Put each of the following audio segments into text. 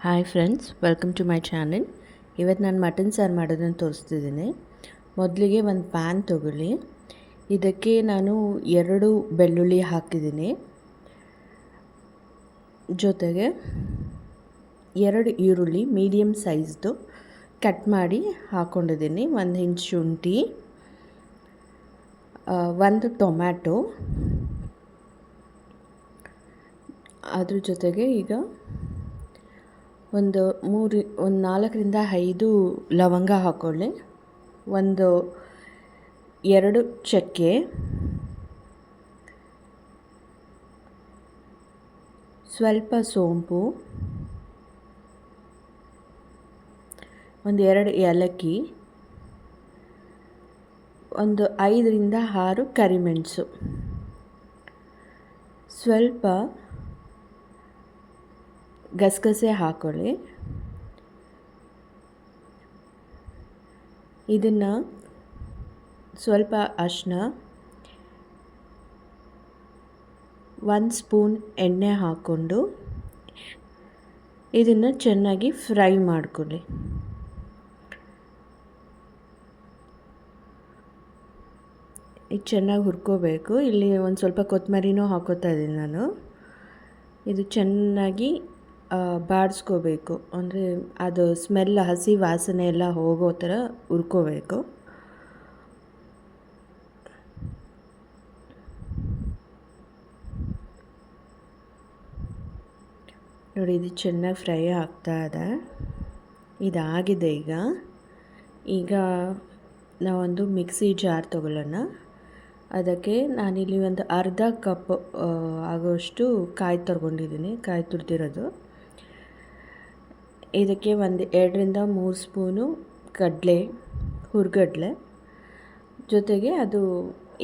Hi friends, welcome to my channel. ಇವತ್ತು ನಾನು mutton ಸಾರು ಮಾಡೋದನ್ನು ತೋರಿಸ್ತಿದ್ದೀನಿ. ಮೊದಲಿಗೆ ಒಂದು ಪ್ಯಾನ್ ತೊಗೊಳ್ಳಿ. ಇದಕ್ಕೆ ನಾನು 2 ಬೆಳ್ಳುಳ್ಳಿ ಹಾಕಿದ್ದೀನಿ. ಜೊತೆಗೆ 2 ಈರುಳ್ಳಿ ಮೀಡಿಯಮ್ ಸೈಜ್ದು ಕಟ್ ಮಾಡಿ ಹಾಕ್ಕೊಂಡಿದ್ದೀನಿ. 1 ಇಂಚ್ ಶುಂಠಿ, 1 ಟೊಮ್ಯಾಟೊ, ಅದ್ರ ಜೊತೆಗೆ ಈಗ ಒಂದು 4ರಿಂದ 5 ಲವಂಗ ಹಾಕ್ಕೊಳ್ಳಿ, 2 ಚಕ್ಕೆ, ಸ್ವಲ್ಪ ಸೋಂಪು, 2 ಏಲಕ್ಕಿ, 5ರಿಂದ 6 ಕರಿಮೆಣಸು, ಸ್ವಲ್ಪ ಗಸಗಸೆ ಹಾಕ್ಕೊಳ್ಳಿ. ಇದನ್ನು ಸ್ವಲ್ಪ ಅರಿಶಿನ, 1 ಸ್ಪೂನ್ ಎಣ್ಣೆ ಹಾಕ್ಕೊಂಡು ಇದನ್ನು ಚೆನ್ನಾಗಿ ಫ್ರೈ ಮಾಡ್ಕೊಳ್ಳಿ. ಇದು ಚೆನ್ನಾಗಿ ಹುರ್ಕೋಬೇಕು. ಇಲ್ಲಿ ಒಂದು ಸ್ವಲ್ಪ ಕೊತ್ತಂಬರಿನೂ ಹಾಕೋತಾ ಇದ್ದೀನಿ ನಾನು. ಇದು ಚೆನ್ನಾಗಿ ಬಾಡಿಸ್ಕೋಬೇಕು, ಅಂದರೆ ಅದು ಸ್ಮೆಲ್, ಹಸಿ ವಾಸನೆ ಎಲ್ಲ ಹೋಗೋ ಥರ ಹುರ್ಕೋಬೇಕು. ನೋಡಿ, ಇದು ಚೆನ್ನಾಗಿ ಫ್ರೈ ಆಗ್ತಾ ಇದೆ. ಇದಾಗಿದೆ. ಈಗ ನಾವೊಂದು ಮಿಕ್ಸಿ ಜಾರ್ ತೊಗೊಳ್ಳೋಣ. ಅದಕ್ಕೆ ನಾನಿಲ್ಲಿ ಒಂದು ಅರ್ಧ ಕಪ್ ಆಗೋಷ್ಟು ಕಾಯಿ ತೊಗೊಂಡಿದ್ದೀನಿ, ಕಾಯಿ ತುರಿದಿರೋದು. ಇದಕ್ಕೆ 2ರಿಂದ 3 ಸ್ಪೂನು ಹುರ್ಗಡ್ಲೆ, ಜೊತೆಗೆ ಅದು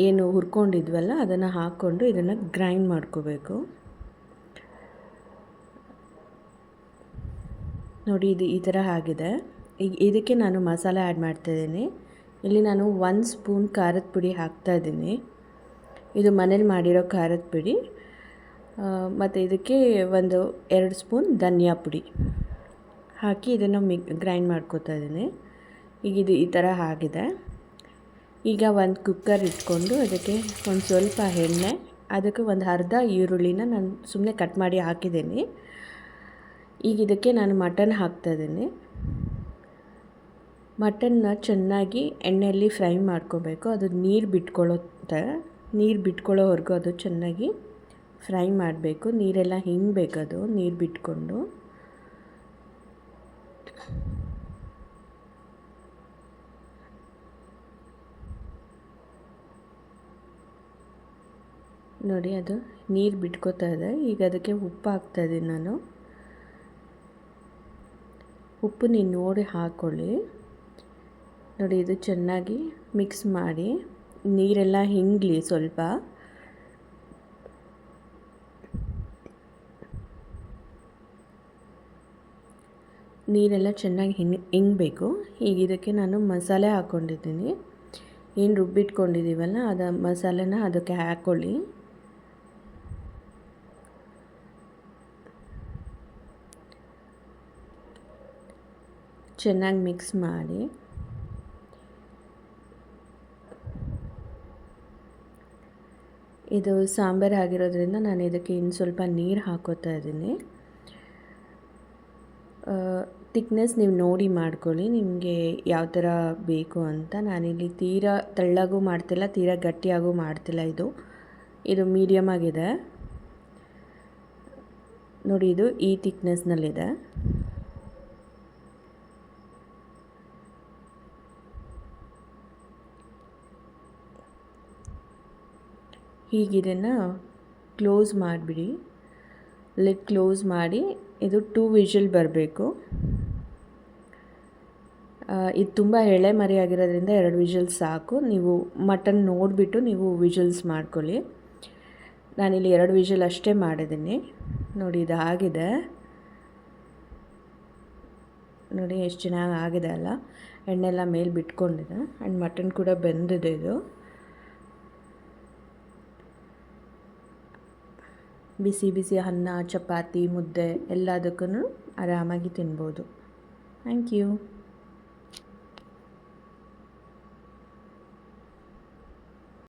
ಏನು ಹುರ್ಕೊಂಡಿದ್ವಲ್ಲ ಅದನ್ನು ಹಾಕ್ಕೊಂಡು ಇದನ್ನು ಗ್ರೈಂಡ್ ಮಾಡ್ಕೋಬೇಕು. ನೋಡಿ, ಇದು ಈ ಥರ ಆಗಿದೆ. ಈಗ ಇದಕ್ಕೆ ನಾನು ಮಸಾಲೆ ಆ್ಯಡ್ ಮಾಡ್ತಾಯಿದ್ದೀನಿ. ಇಲ್ಲಿ ನಾನು 1 ಸ್ಪೂನ್ ಖಾರದ ಪುಡಿ ಹಾಕ್ತಾಯಿದ್ದೀನಿ. ಇದು ಮನೇಲಿ ಮಾಡಿರೋ ಖಾರದ ಪುಡಿ. ಮತ್ತು ಇದಕ್ಕೆ 2 ಸ್ಪೂನ್ ಧನಿಯಾ ಪುಡಿ ಹಾಕಿ ಇದನ್ನು ಗ್ರೈಂಡ್ ಮಾಡ್ಕೋತಾ ಇದ್ದೀನಿ. ಈಗ ಇದು ಈ ಥರ ಆಗಿದೆ. ಈಗ ಒಂದು ಕುಕ್ಕರ್ ಇಟ್ಕೊಂಡು ಅದಕ್ಕೆ ಒಂದು ಸ್ವಲ್ಪ ಎಣ್ಣೆ, ಅದಕ್ಕೆ ಒಂದು ಅರ್ಧ ಈರುಳ್ಳಿನ ನಾನು ಸುಮ್ಮನೆ ಕಟ್ ಮಾಡಿ ಹಾಕಿದ್ದೀನಿ. ಈಗ ಇದಕ್ಕೆ ನಾನು ಮಟನ್ ಹಾಕ್ತಾಯಿದ್ದೀನಿ. ಮಟನ್ನ ಚೆನ್ನಾಗಿ ಎಣ್ಣೆಯಲ್ಲಿ ಫ್ರೈ ಮಾಡ್ಕೋಬೇಕು. ಅದು ನೀರು ಬಿಟ್ಕೊಳ್ಳೋವರೆಗೂ ಅದು ಚೆನ್ನಾಗಿ ಫ್ರೈ ಮಾಡಬೇಕು. ನೀರೆಲ್ಲ ಹಿಂಗಬೇಕು, ಅದು ನೀರು ಬಿಟ್ಕೊಂಡು. ನೋಡಿ, ಅದು ನೀರು ಬಿಟ್ಕೋತಾ ಇದೆ. ಈಗ ಅದಕ್ಕೆ ಉಪ್ಪು ಹಾಕ್ತಾಯಿದ್ದೀನಿ ನಾನು. ಉಪ್ಪು ನೀವು ನೋಡಿ ಹಾಕ್ಕೊಳ್ಳಿ. ನೋಡಿ, ಇದು ಚೆನ್ನಾಗಿ ಮಿಕ್ಸ್ ಮಾಡಿ, ನೀರೆಲ್ಲ ಹಿಂಗಲಿ ಸ್ವಲ್ಪ. ನೀರೆಲ್ಲ ಚೆನ್ನಾಗಿ ಹಿಂಗಬೇಕು. ಈಗ ಇದಕ್ಕೆ ನಾನು ಮಸಾಲೆ ಹಾಕ್ಕೊಂಡಿದ್ದೀನಿ. ಏನು ರುಬ್ಬಿಟ್ಕೊಂಡಿದ್ದೀವಲ್ಲ ಅದು ಮಸಾಲೆನ ಅದಕ್ಕೆ ಹಾಕ್ಕೊಳ್ಳಿ. ಚೆನ್ನಾಗಿ ಮಿಕ್ಸ್ ಮಾಡಿ ಇದು ಸಾಂಬಾರು ಆಗಿರೋದ್ರಿಂದ ನಾನು ಇದಕ್ಕೆ ಇನ್ನು ಸ್ವಲ್ಪ ನೀರು ಹಾಕೋತಾ ಇದ್ದೀನಿ. ಥಿಕ್ನೆಸ್ ನೀವು ನೋಡಿ ಮಾಡ್ಕೊಳ್ಳಿ, ನಿಮಗೆ ಯಾವ ಥರ ಬೇಕು ಅಂತ. ನಾನಿಲ್ಲಿ ತೀರಾ ತೆಳ್ಳಗೂ ಮಾಡ್ತಿಲ್ಲ, ತೀರಾ ಗಟ್ಟಿಯಾಗೂ ಮಾಡ್ತಿಲ್ಲ. ಇದು ಮೀಡಿಯಮ್ ಆಗಿದೆ. ನೋಡಿ, ಇದು ಈ ಥಿಕ್ನೆಸ್ನಲ್ಲಿದೆ. ಹೀಗೆ ಇದನ್ನು ಕ್ಲೋಸ್ ಮಾಡಿಬಿಡಿ. ಲಿಡ್ ಕ್ಲೋಸ್ ಮಾಡಿ ಇದು 2 ವಿಷಲ್ ಬರಬೇಕು. ಇದು ತುಂಬ ಎಳೆ ಮರಿ ಆಗಿರೋದ್ರಿಂದ 2 ವಿಷಲ್ಸ್ ಸಾಕು. ನೀವು ಮಟನ್ ನೋಡಿಬಿಟ್ಟು ನೀವು ವಿಷಲ್ಸ್ ಮಾಡ್ಕೊಳ್ಳಿ. ನಾನಿಲ್ಲಿ 2 ವಿಷಲ್ ಅಷ್ಟೇ ಮಾಡಿದ್ದೀನಿ. ನೋಡಿ, ಇದು ಆಗಿದೆ. ನೋಡಿ ಎಷ್ಟು ಚೆನ್ನಾಗಿ ಆಗಿದೆ ಅಲ್ಲ. ಎಣ್ಣೆಲ್ಲ ಮೇಲೆ ಬಿಟ್ಕೊಂಡಿದೆ ಆ್ಯಂಡ್ ಮಟನ್ ಕೂಡ ಬೆಂದಿದೆ. ಇದು ಬಿಸಿ ಬಿಸಿ ಅನ್ನ ಚಪಾತಿ ಮುದ್ದೆ ಎಲ್ಲದಕ್ಕೂ ಆರಾಮಾಗಿ ತಿನ್ಬೋದು. Thank you.